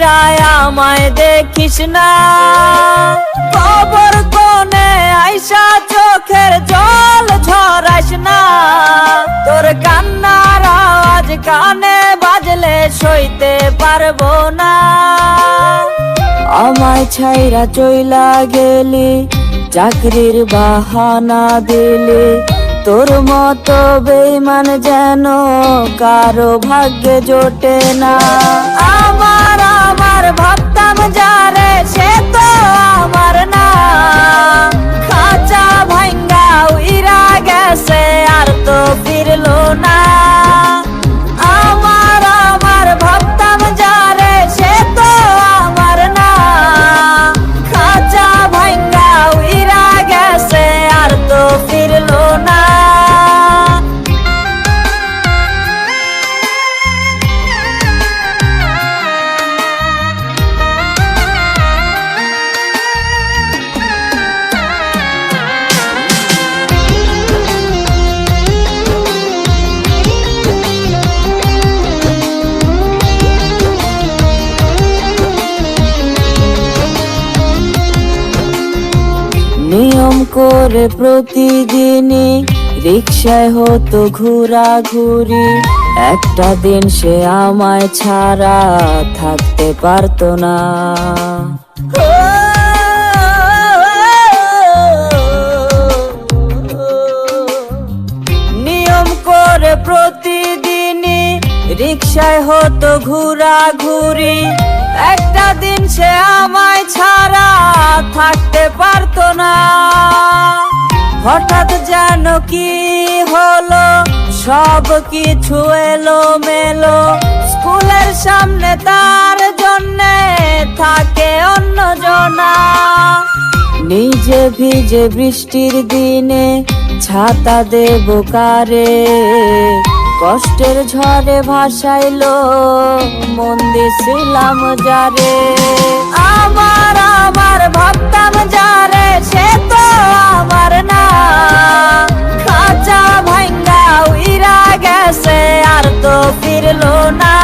ছাইরায় আমায় দেখিস না, কবর কোণে আইসা চোখের জল ঝরাইস না। তোর কান্নার আওয়াজ কানে বাজলে সইতে পারবো না। আমায় ছাইরা চইলা গেলি, চাকরির বাহানা দিলি, তোর মতো বেঈমান যেন কারো ভাগ্যে জোটে না। আমার ভাবতাম যারে সে তো আমার না, খাঁচা ভাঙ্গা উইরা গেছে আর তো ফিরলো না। আমার ভাবতাম যারে সে তো আমার না, খাঁচা ভাঙ্গা উইরা গেছে আর তো ফিরলো না। নিয়ম করে প্রতিদিনই রিকশায় হতো ঘোরাঘুরি, একটা দিন সে আমায় ছাড়া থাকতে পারতো না। নিয়ম করে প্রতিদিনই রিকশায় হতো ঘোরাঘুরি, একটা দিন সে আমায় ছাড়া থাকতে পারতো না। হঠাৎ যেন কি হলো, সব কিছু এলো মেলো, স্কুলের সামনে তার জন্যে থাকে অন্যজনা। নিজে ভিজে বৃষ্টির দিনে ছাতা দেব কারে, কষ্টের ঝড়ে ভাসাইলো মন দিছিলাম যারে। আমার ভাবতাম যারে সে তো আমার না, খাঁচা ভাঙ্গা উইরা গেছে আর তো ফিরলো না।